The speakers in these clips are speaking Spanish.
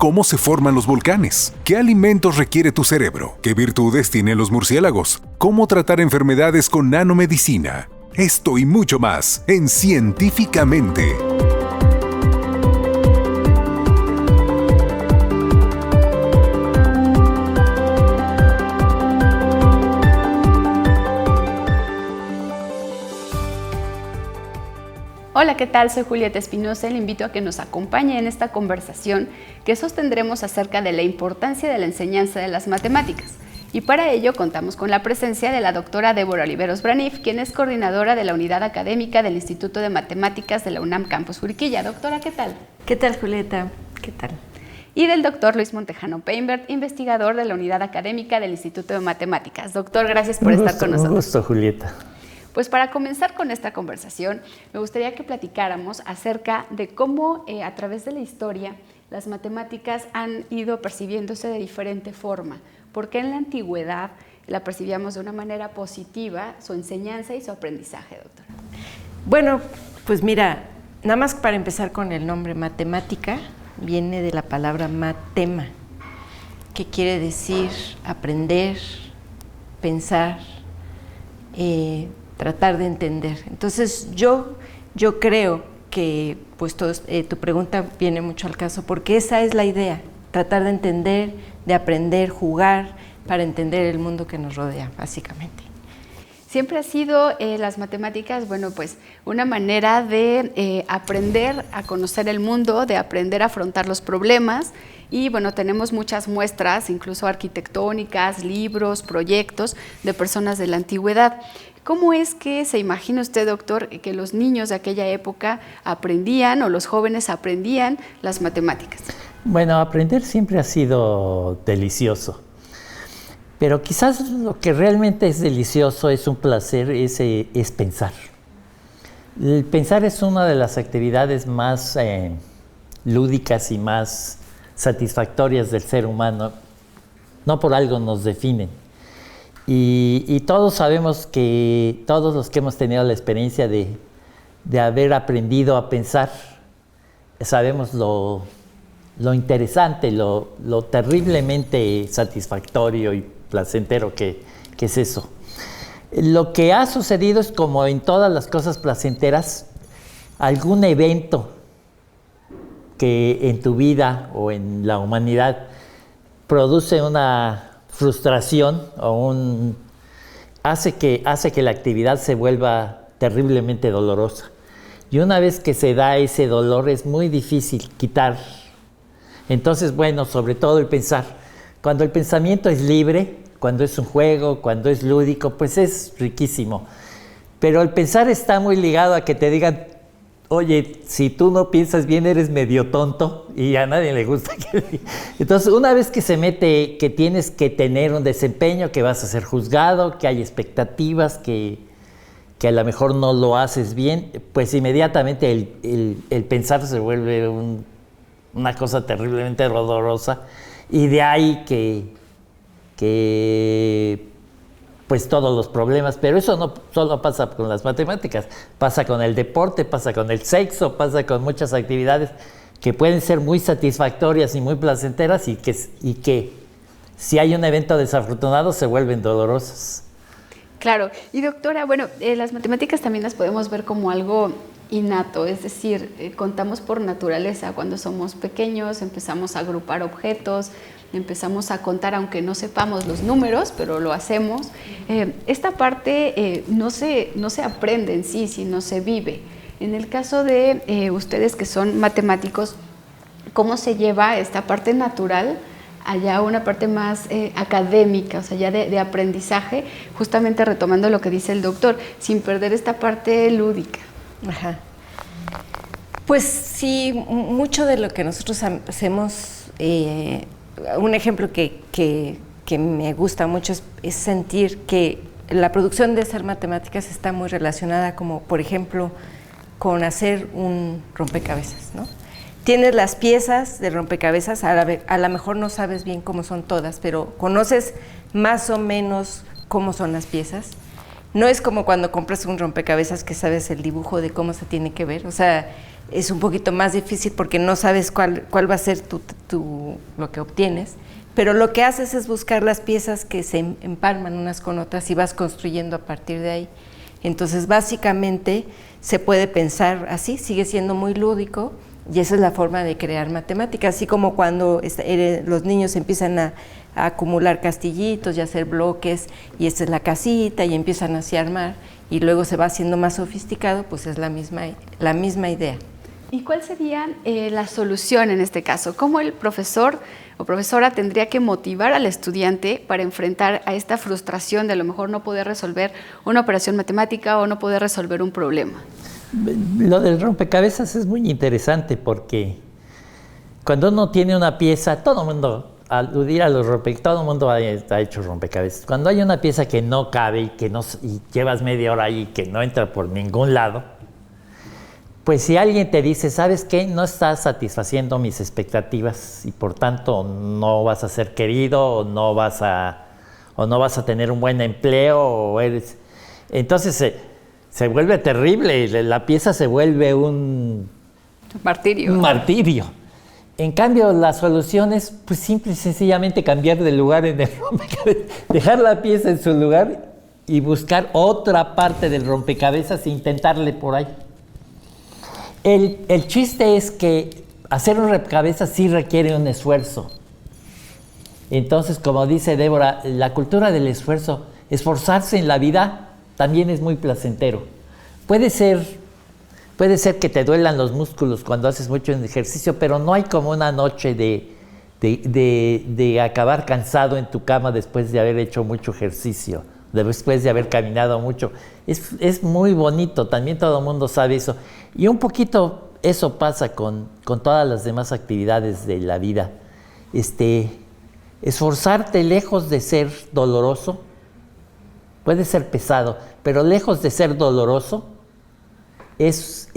cómo se forman los volcanes, qué alimentos requiere tu cerebro, qué virtudes tienen los murciélagos, cómo tratar enfermedades con nanomedicina. Esto y mucho más en Científicamente. Hola, ¿qué tal? Soy Julieta Espinosa y le invito a que nos acompañe en esta conversación que sostendremos acerca de la importancia de la enseñanza de las matemáticas. Y para ello contamos con la presencia de la doctora Débora Oliveros Braniff, quien es coordinadora de la Unidad Académica del Instituto de Matemáticas de la UNAM Campus Juriquilla. Doctora, ¿qué tal? ¿Qué tal, Julieta? ¿Qué tal? Y del doctor Luis Montejano Peinbert, investigador de la Unidad Académica del Instituto de Matemáticas. Doctor, gracias por estar con nosotros. Un gusto, Julieta. Pues para comenzar con esta conversación, me gustaría que platicáramos acerca de cómo a través de la historia las matemáticas han ido percibiéndose de diferente forma. ¿Por qué en la antigüedad la percibíamos de una manera positiva, su enseñanza y su aprendizaje, doctora? Bueno, pues mira, nada más para empezar con el nombre matemática, viene de la palabra matema, que quiere decir aprender, pensar, tratar de entender. Entonces yo creo que pues tu pregunta viene mucho al caso, porque esa es la idea, tratar de entender, de aprender, jugar para entender el mundo que nos rodea, básicamente. Siempre ha sido las matemáticas, bueno, pues una manera de aprender a conocer el mundo, de aprender a afrontar los problemas. Y bueno, tenemos muchas muestras, incluso arquitectónicas, libros, proyectos de personas de la antigüedad. ¿Cómo es que se imagina usted, doctor, que los niños de aquella época aprendían o los jóvenes aprendían las matemáticas? Bueno, aprender siempre ha sido delicioso, pero quizás lo que realmente es delicioso, es un placer, es pensar. El pensar es una de las actividades más lúdicas y más satisfactorias del ser humano. No por algo nos definen. Y todos sabemos que, todos los que hemos tenido la experiencia de haber aprendido a pensar, sabemos lo interesante, lo terriblemente satisfactorio y placentero que es eso. Lo que ha sucedido es, como en todas las cosas placenteras, algún evento que en tu vida o en la humanidad produce una frustración o hace que la actividad se vuelva terriblemente dolorosa. Y una vez que se da ese dolor es muy difícil quitar. Entonces, bueno, sobre todo el pensar. Cuando el pensamiento es libre, cuando es un juego, cuando es lúdico, pues es riquísimo. Pero el pensar está muy ligado a que te digan: oye, si tú no piensas bien, eres medio tonto, y a nadie le gusta que... Entonces, una vez que se mete que tienes que tener un desempeño, que vas a ser juzgado, que hay expectativas, que a lo mejor no lo haces bien, pues inmediatamente el pensar se vuelve una cosa terriblemente dolorosa, y de ahí que pues todos los problemas. Pero eso no solo pasa con las matemáticas, pasa con el deporte, pasa con el sexo, pasa con muchas actividades que pueden ser muy satisfactorias y muy placenteras, y que si hay un evento desafortunado se vuelven dolorosas. Claro. Y doctora, bueno, las matemáticas también las podemos ver como algo innato, es decir, contamos por naturaleza. Cuando somos pequeños empezamos a agrupar objetos, empezamos a contar aunque no sepamos los números, pero lo hacemos. Esta parte no se aprende en sí, sino se vive. En el caso de ustedes que son matemáticos, ¿cómo se lleva esta parte natural allá una parte más académica, o sea, ya de aprendizaje, justamente retomando lo que dice el doctor, sin perder esta parte lúdica? Ajá. Pues sí, mucho de lo que nosotros hacemos, un ejemplo que me gusta mucho es sentir que la producción de hacer matemáticas está muy relacionada, como por ejemplo, con hacer un rompecabezas, ¿no? Tienes las piezas del rompecabezas, a lo mejor no sabes bien cómo son todas, pero conoces más o menos cómo son las piezas. No es como cuando compras un rompecabezas que sabes el dibujo de cómo se tiene que ver. O sea, es un poquito más difícil porque no sabes cuál va a ser lo que obtienes. Pero lo que haces es buscar las piezas que se empalman unas con otras y vas construyendo a partir de ahí. Entonces, básicamente, se puede pensar así, sigue siendo muy lúdico, y esa es la forma de crear matemáticas. Así como cuando los niños empiezan a acumular castillitos y hacer bloques, y esta es la casita, y empiezan así a armar, y luego se va haciendo más sofisticado, pues es la misma idea. ¿Y cuál sería la solución en este caso? ¿Cómo el profesor o profesora tendría que motivar al estudiante para enfrentar a esta frustración de a lo mejor no poder resolver una operación matemática o no poder resolver un problema? Lo del rompecabezas es muy interesante porque cuando uno tiene una pieza, todo el mundo, aludir a los rompecabezas, todo el mundo ha hecho rompecabezas. Cuando hay una pieza que no cabe y llevas media hora ahí y que no entra por ningún lado, pues si alguien te dice, ¿sabes qué? No estás satisfaciendo mis expectativas y por tanto no vas a ser querido o no vas a tener un buen empleo entonces se vuelve terrible, la pieza se vuelve un martirio. En cambio, la solución es pues simple y sencillamente cambiar de lugar en el rompecabezas, dejar la pieza en su lugar y buscar otra parte del rompecabezas e intentarle por ahí. El chiste es que hacer un rompecabezas sí requiere un esfuerzo. Entonces, como dice Débora, la cultura del esfuerzo, esforzarse en la vida también es muy placentero. Puede ser que te duelan los músculos cuando haces mucho ejercicio, pero no hay como una noche de acabar cansado en tu cama después de haber hecho mucho ejercicio, después de haber caminado mucho. Es muy bonito, también todo el mundo sabe eso. Y un poquito eso pasa con todas las demás actividades de la vida. Esforzarte lejos de ser doloroso, puede ser pesado, pero lejos de ser doloroso, es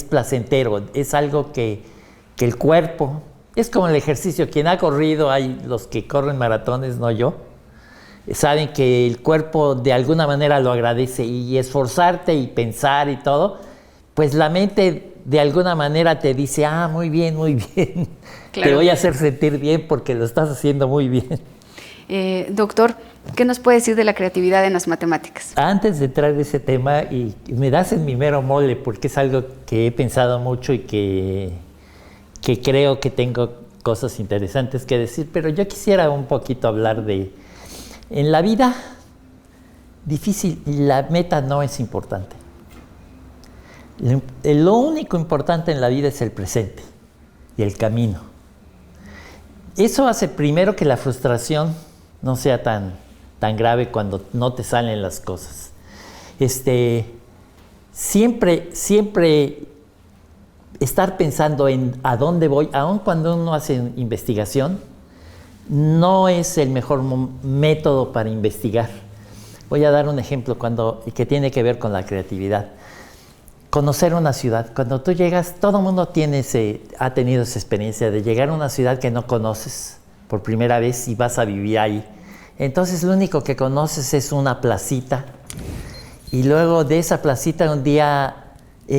placentero, es algo que el cuerpo, es como el ejercicio, quien ha corrido, hay los que corren maratones, no yo, saben que el cuerpo de alguna manera lo agradece y esforzarte y pensar y todo, pues la mente de alguna manera te dice, muy bien, claro. Te voy a hacer sentir bien porque lo estás haciendo muy bien. Doctor, ¿qué nos puede decir de la creatividad en las matemáticas? Antes de entrar en ese tema, y me das en mi mero mole porque es algo que he pensado mucho y que creo que tengo cosas interesantes que decir, pero yo quisiera un poquito hablar en la vida difícil, la meta no es importante. Lo único importante en la vida es el presente y el camino. Eso hace primero que la frustración no sea tan grave cuando no te salen las cosas. Siempre estar pensando en a dónde voy, aun cuando uno hace investigación, no es el mejor método para investigar. Voy a dar un ejemplo que tiene que ver con la creatividad. Conocer una ciudad. Cuando tú llegas, todo el mundo ha tenido esa experiencia de llegar a una ciudad que no conoces por primera vez y vas a vivir ahí. Entonces lo único que conoces es una placita y luego de esa placita un día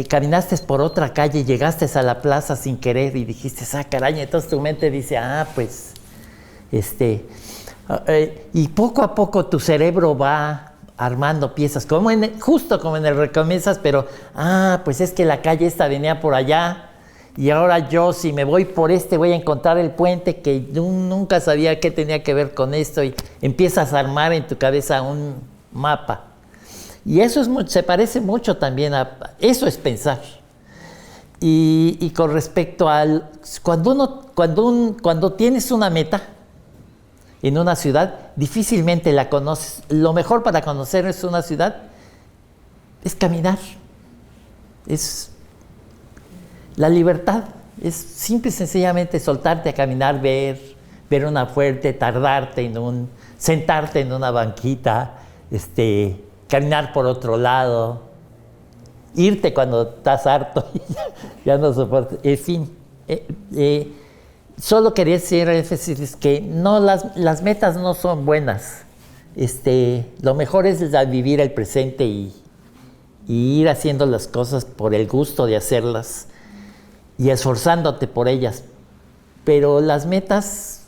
caminaste por otra calle y llegaste a la plaza sin querer y dijiste, caray, entonces tu mente dice, y poco a poco tu cerebro va armando piezas, justo como en el rompecabezas, pero, pues es que la calle esta venía por allá, y ahora yo si me voy por voy a encontrar el puente que nunca sabía qué tenía que ver con esto, y empiezas a armar en tu cabeza un mapa. Y eso se parece mucho también eso es pensar. Y con respecto cuando tienes una meta, en una ciudad, difícilmente la conoces. Lo mejor para conocer una ciudad es caminar. Es la libertad. Es simple y sencillamente soltarte a caminar, ver una fuente, sentarte en una banquita, caminar por otro lado, irte cuando estás harto y ya no soportas. En fin, solo quería decir que no, las metas no son buenas. Lo mejor es vivir el presente y ir haciendo las cosas por el gusto de hacerlas y esforzándote por ellas. Pero las metas,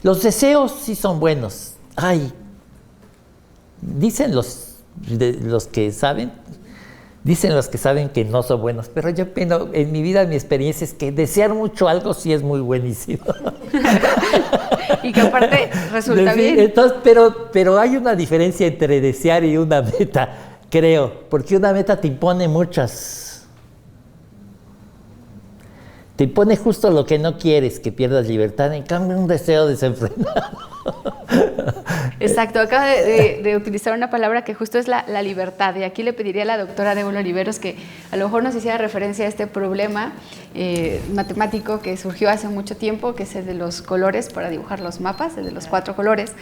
los deseos sí son buenos. Ay, dicen los que saben que no son buenos, pero yo en mi vida, mi experiencia es que desear mucho algo sí es muy buenísimo. Y que aparte resulta bien. Entonces, pero hay una diferencia entre desear y una meta, creo, porque una meta te impone te impone justo lo que no quieres, que pierdas libertad, en cambio un deseo desenfrenado. Exacto, acaba de utilizar una palabra que justo es la libertad, y aquí le pediría a la doctora Débora Oliveros que a lo mejor nos hiciera referencia a este problema matemático que surgió hace mucho tiempo, que es el de los colores para dibujar los mapas, el de los 4 colores,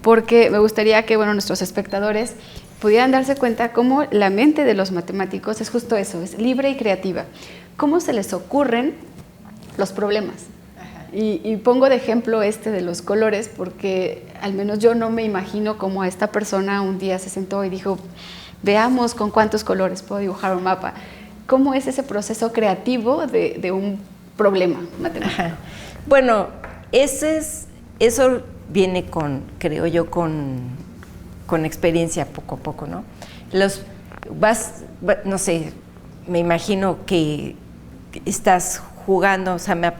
porque me gustaría que nuestros espectadores pudieran darse cuenta cómo la mente de los matemáticos es justo eso, es libre y creativa. ¿Cómo se les ocurren los problemas? Y pongo de ejemplo de los colores porque al menos yo no me imagino cómo esta persona un día se sentó y dijo, veamos con cuántos colores puedo dibujar un mapa. ¿Cómo es ese proceso creativo de un problema matemático? Ajá. Bueno, eso viene creo yo, con experiencia poco a poco, ¿no? No sé, me imagino que estás jugando, o sea,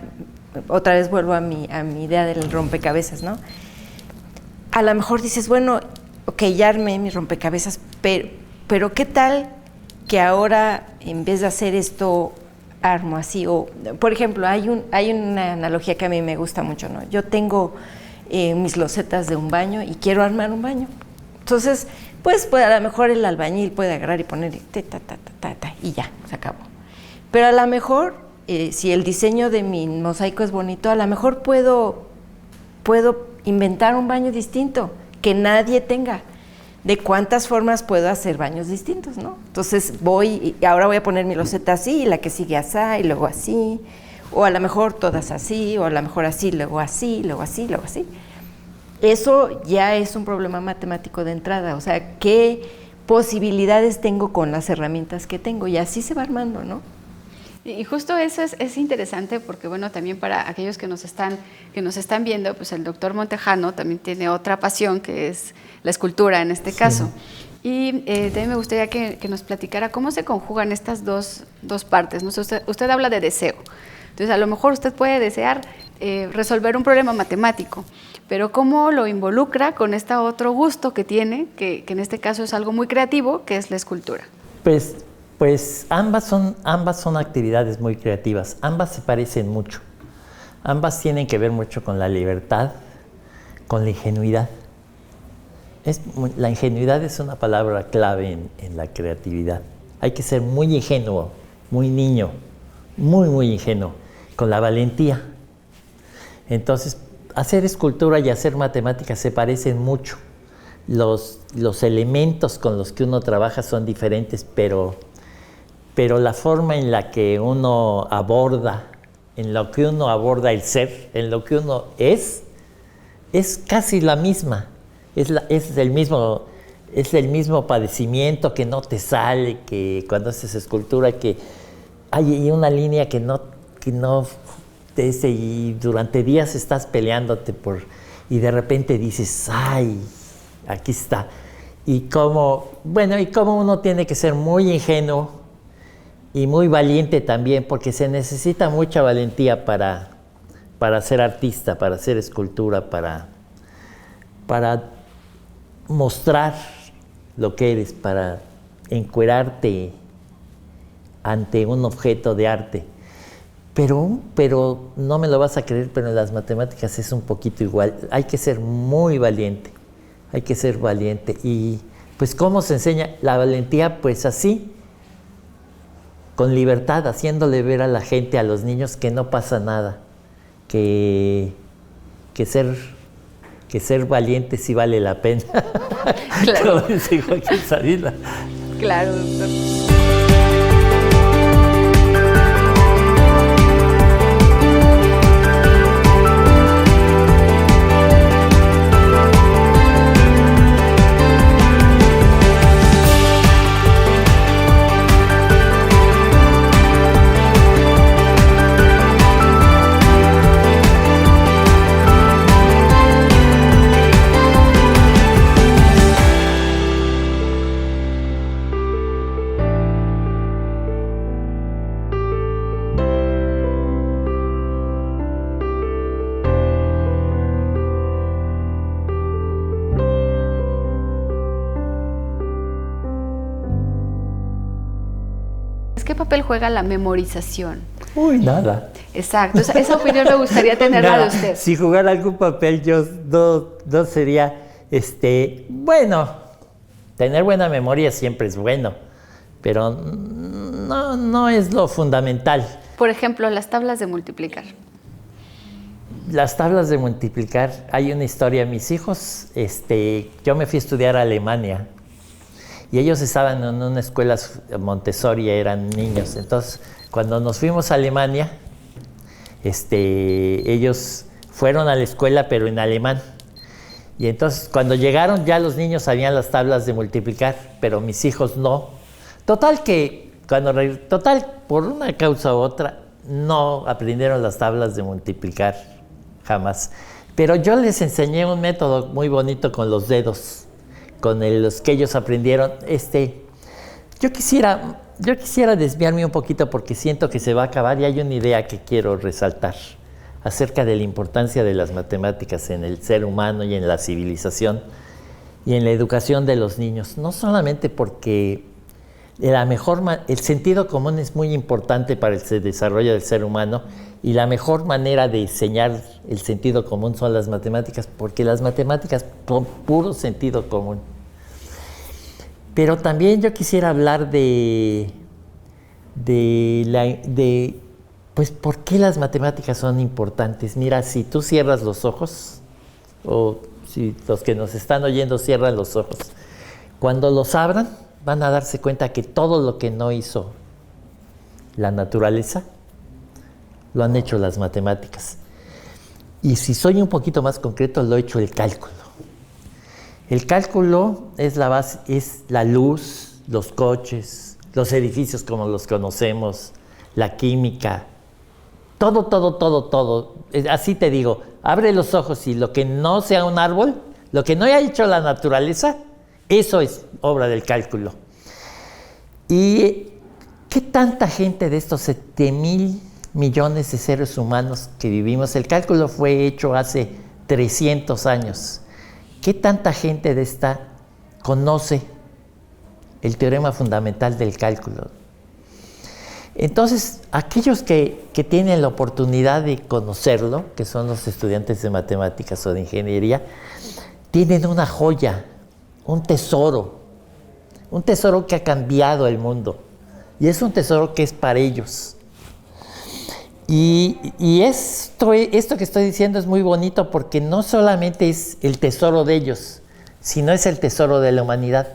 otra vez vuelvo a mi idea del rompecabezas, ¿no? A lo mejor dices, bueno, ok, ya armé mi rompecabezas, pero ¿qué tal que ahora en vez de hacer esto armo así? O, por ejemplo, hay una analogía que a mí me gusta mucho, ¿no? Yo tengo mis losetas de un baño y quiero armar un baño. Entonces, pues a lo mejor el albañil puede agarrar y poner y ya, se acabó. Pero a lo mejor si el diseño de mi mosaico es bonito, a lo mejor puedo inventar un baño distinto que nadie tenga. ¿De cuántas formas puedo hacer baños distintos, no? Entonces ahora voy a poner mi loseta así, y la que sigue así, y luego así, o a lo mejor todas así, o a lo mejor así, luego así, luego así, luego así. Eso ya es un problema matemático de entrada, o sea, ¿qué posibilidades tengo con las herramientas que tengo? Y así se va armando, ¿no? Y justo eso es interesante porque, también para aquellos que nos están viendo, pues el doctor Montejano también tiene otra pasión, que es la escultura en este caso. Y también me gustaría que nos platicara cómo se conjugan estas dos partes, ¿no? Usted habla de deseo. Entonces, a lo mejor usted puede desear resolver un problema matemático, pero cómo lo involucra con este otro gusto que tiene, que en este caso es algo muy creativo, que es la escultura. Pues ambas son actividades muy creativas, ambas se parecen mucho, ambas tienen que ver mucho con la libertad, con la ingenuidad. La ingenuidad es una palabra clave en la creatividad. Hay que ser muy ingenuo, muy niño, muy ingenuo, con la valentía. Entonces, hacer escultura y hacer matemáticas se parecen mucho. Los elementos con los que uno trabaja son diferentes, pero la forma en la que uno aborda, en lo que uno aborda el ser, en lo que uno es casi la misma. Es el mismo padecimiento que no te sale, que cuando haces escultura, que hay una línea que no y durante días estás peleándote y de repente dices, ¡ay! Aquí está. Y cómo uno tiene que ser muy ingenuo y muy valiente también, porque se necesita mucha valentía para ser artista, para hacer escultura, para mostrar lo que eres, para encuerarte ante un objeto de arte. Pero no me lo vas a creer, pero en las matemáticas es un poquito igual. Hay que ser muy valiente, Y pues, ¿cómo se enseña la valentía? Pues así, con libertad, haciéndole ver a la gente, a los niños, que no pasa nada, que ser valiente sí vale la pena. Claro. Como dice Joaquín Sabina. Claro, doctor. ¿qué papel juega la memorización? Uy, nada. Exacto, esa opinión me gustaría tenerla de usted. Si jugara algún papel, yo no sería, bueno, tener buena memoria siempre es bueno, pero no es lo fundamental. Por ejemplo, las tablas de multiplicar. Las tablas de multiplicar, hay una historia. Mis hijos, yo me fui a estudiar a Alemania y ellos estaban en una escuela Montessori, eran niños. Entonces, cuando nos fuimos a Alemania, ellos fueron a la escuela, pero en alemán. Y entonces, cuando llegaron, ya los niños sabían las tablas de multiplicar, pero mis hijos no. Total, por una causa u otra, no aprendieron las tablas de multiplicar, jamás. Pero yo les enseñé un método muy bonito con los dedos, con los que ellos aprendieron. Yo quisiera desviarme un poquito porque siento que se va a acabar y hay una idea que quiero resaltar acerca de la importancia de las matemáticas en el ser humano y en la civilización y en la educación de los niños. No solamente porque el sentido común es muy importante para el desarrollo del ser humano y la mejor manera de enseñar el sentido común son las matemáticas, porque las matemáticas son puro sentido común. Pero también yo quisiera hablar pues, ¿por qué las matemáticas son importantes? Mira, si tú cierras los ojos, o si los que nos están oyendo cierran los ojos, cuando los abran, van a darse cuenta que todo lo que no hizo la naturaleza, lo han hecho las matemáticas. Y si soy un poquito más concreto, lo ha hecho el cálculo. El cálculo es la base, es la luz, los coches, los edificios como los conocemos, la química, todo. Así te digo, abre los ojos y lo que no sea un árbol, lo que no haya hecho la naturaleza, eso es obra del cálculo. ¿Y qué tanta gente de estos 7,000 millones de seres humanos que vivimos? El cálculo fue hecho hace 300 años. ¿Qué tanta gente de esta conoce el teorema fundamental del cálculo? Entonces, aquellos que tienen la oportunidad de conocerlo, que son los estudiantes de matemáticas o de ingeniería, tienen una joya, un tesoro que ha cambiado el mundo. Y es un tesoro que es para ellos. Y esto que estoy diciendo es muy bonito porque no solamente es el tesoro de ellos, sino es el tesoro de la humanidad.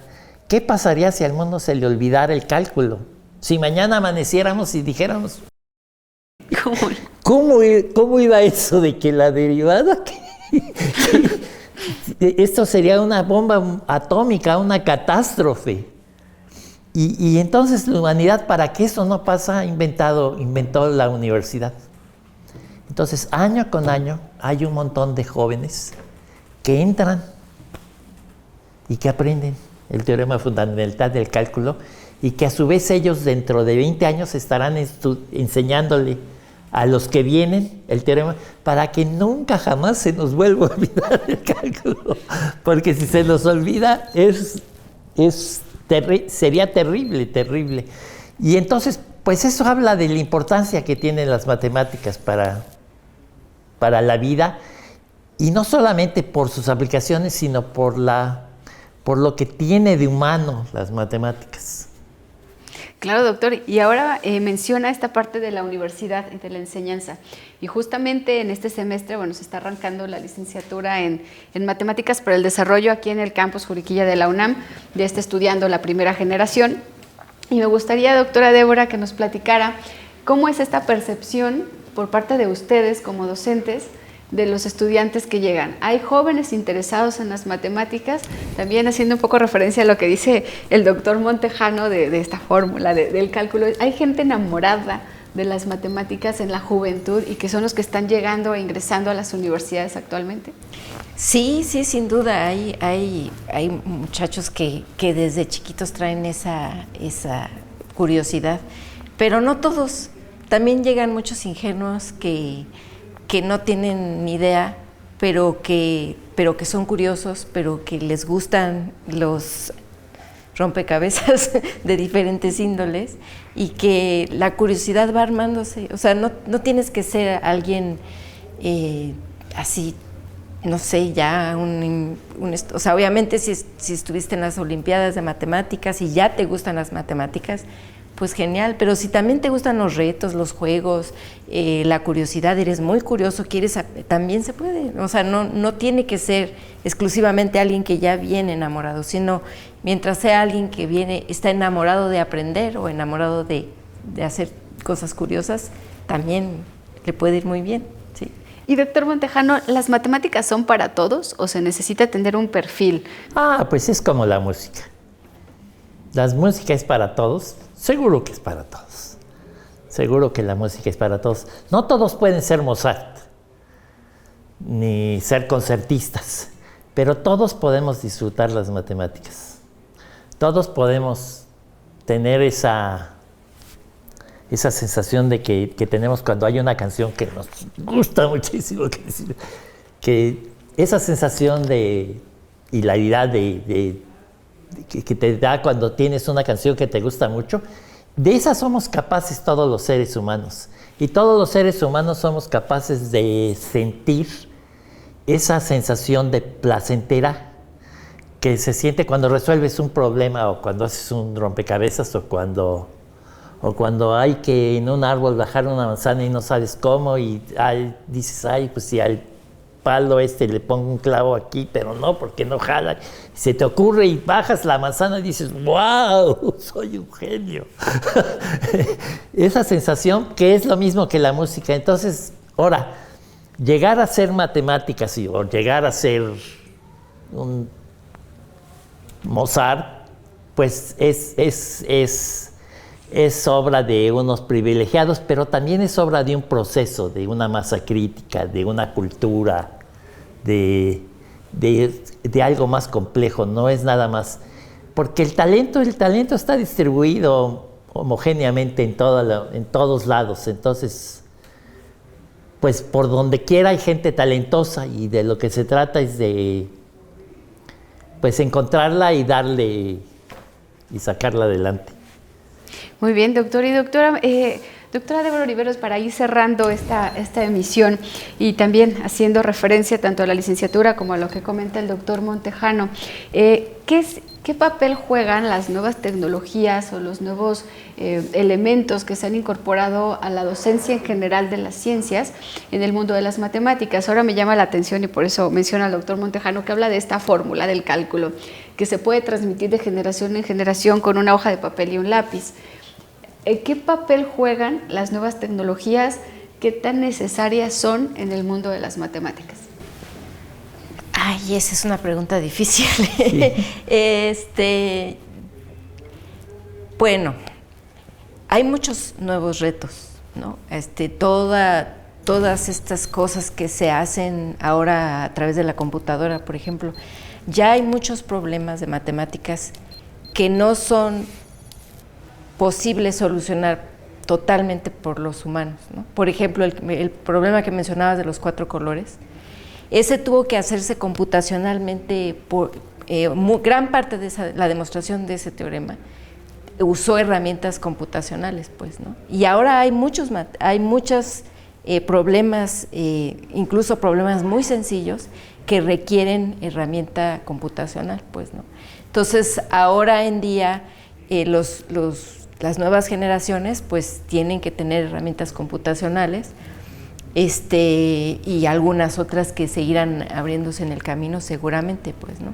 ¿Qué pasaría si al mundo se le olvidara el cálculo? Si mañana amaneciéramos y dijéramos, ¿cómo iba eso de que la derivada? Esto sería una bomba atómica, una catástrofe. Y entonces la humanidad, para que eso no pasa, inventó la universidad. Entonces, año con año, hay un montón de jóvenes que entran y que aprenden el teorema fundamental del cálculo y que a su vez ellos dentro de 20 años estarán enseñándole a los que vienen el teorema para que nunca jamás se nos vuelva a olvidar el cálculo. Porque si se nos olvida, sería terrible. Y entonces, pues eso habla de la importancia que tienen las matemáticas para la vida, y no solamente por sus aplicaciones, sino por lo que tiene de humano las matemáticas. Claro, doctor. Y ahora menciona esta parte de la universidad y de la enseñanza. Y justamente en este semestre, se está arrancando la licenciatura en Matemáticas para el Desarrollo aquí en el campus Juriquilla de la UNAM. Ya está estudiando la primera generación. Y me gustaría, doctora Débora, que nos platicara cómo es esta percepción por parte de ustedes como docentes de los estudiantes que llegan. Hay jóvenes interesados en las matemáticas, también haciendo un poco referencia a lo que dice el doctor Montejano de esta fórmula del cálculo. Hay gente enamorada de las matemáticas en la juventud y que son los que están llegando e ingresando a las universidades actualmente. Sí, sin duda. Hay muchachos que desde chiquitos traen esa curiosidad, pero no todos. También llegan muchos ingenuos que no tienen ni idea, pero que son curiosos, pero que les gustan rompecabezas de diferentes índoles y que la curiosidad va armándose. O sea, no tienes que ser alguien así, no sé, ya o sea, obviamente si estuviste en las Olimpiadas de Matemáticas y ya te gustan las matemáticas, pues genial, pero si también te gustan los retos, los juegos, la curiosidad, eres muy curioso, también se puede. O sea, no tiene que ser exclusivamente alguien que ya viene enamorado, sino mientras sea alguien que está enamorado de aprender o enamorado de hacer cosas curiosas, también le puede ir muy bien. ¿Sí? Y doctor Montejano, ¿las matemáticas son para todos o se necesita tener un perfil? Pues es como la música. La música es para todos. Seguro que es para todos. Seguro que la música es para todos. No todos pueden ser Mozart, ni ser concertistas, pero todos podemos disfrutar las matemáticas. Todos podemos tener esa sensación de que tenemos cuando hay una canción que nos gusta muchísimo, que esa sensación de hilaridad que te da cuando tienes una canción que te gusta mucho, de esa somos capaces todos los seres humanos. Y todos los seres humanos somos capaces de sentir esa sensación de placentera que se siente cuando resuelves un problema o cuando haces un rompecabezas o cuando hay que en un árbol bajar una manzana y no sabes cómo y dices, pues si al palo le pongo un clavo aquí, pero no, porque no jala. Se te ocurre y bajas la manzana y dices, ¡wow! Soy un genio. Esa sensación que es lo mismo que la música. Entonces, ahora, llegar a ser matemáticas o llegar a ser un Mozart, pues es obra de unos privilegiados, pero también es obra de un proceso, de una masa crítica, de una cultura, de algo más complejo, no es nada más. Porque el talento está distribuido homogéneamente en todos lados, entonces, pues por donde quiera hay gente talentosa y de lo que se trata es de, pues encontrarla y darle y sacarla adelante. Muy bien, doctor. Y doctora Débora Oliveros, para ir cerrando esta emisión y también haciendo referencia tanto a la licenciatura como a lo que comenta el doctor Montejano, ¿qué papel juegan las nuevas tecnologías o los nuevos elementos que se han incorporado a la docencia en general de las ciencias en el mundo de las matemáticas? Ahora me llama la atención y por eso menciona al doctor Montejano que habla de esta fórmula del cálculo que se puede transmitir de generación en generación con una hoja de papel y un lápiz. ¿Qué papel juegan las nuevas tecnologías? ¿Qué tan necesarias son en el mundo de las matemáticas? Ay, esa es una pregunta difícil. Sí. Bueno, hay muchos nuevos retos, ¿no? Todas estas cosas que se hacen ahora a través de la computadora, por ejemplo, ya hay muchos problemas de matemáticas que no son posible solucionar totalmente por los humanos, ¿no? Por ejemplo, el problema que mencionabas de los 4 colores, ese tuvo que hacerse computacionalmente gran parte de la demostración de ese teorema usó herramientas computacionales, pues, ¿no? Y ahora hay muchos problemas, incluso problemas muy sencillos que requieren herramienta computacional, pues, ¿no? Entonces, ahora en día las nuevas generaciones pues tienen que tener herramientas computacionales y algunas otras que seguirán abriéndose en el camino seguramente, pues, ¿no?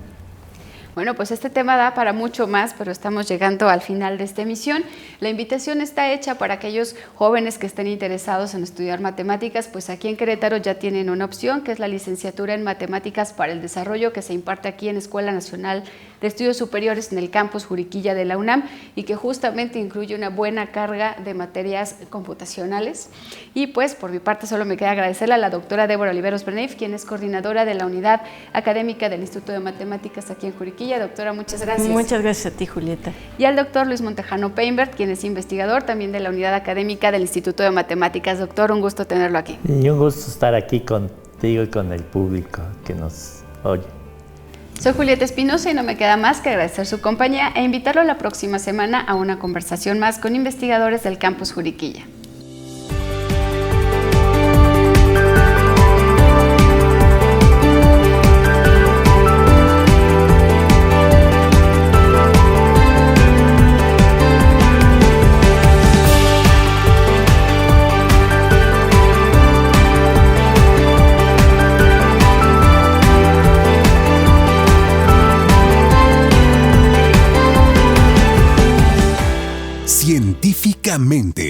Bueno, pues este tema da para mucho más, pero estamos llegando al final de esta emisión. La invitación está hecha para aquellos jóvenes que estén interesados en estudiar matemáticas, pues aquí en Querétaro ya tienen una opción, que es la licenciatura en Matemáticas para el Desarrollo, que se imparte aquí en Escuela Nacional de Estudios Superiores en el campus Juriquilla de la UNAM y que justamente incluye una buena carga de materias computacionales. Y pues por mi parte solo me queda agradecerle a la doctora Débora Oliveros Berneif, quien es coordinadora de la Unidad Académica del Instituto de Matemáticas aquí en Juriquilla. Doctora, muchas gracias. Muchas gracias a ti, Julieta. Y al doctor Luis Montejano Peinbert, quien es investigador también de la Unidad Académica del Instituto de Matemáticas. Doctor, un gusto tenerlo aquí. Y un gusto estar aquí contigo y con el público que nos oye. Soy Julieta Espinosa y no me queda más que agradecer su compañía e invitarlo la próxima semana a una conversación más con investigadores del Campus Juriquilla. Científicamente.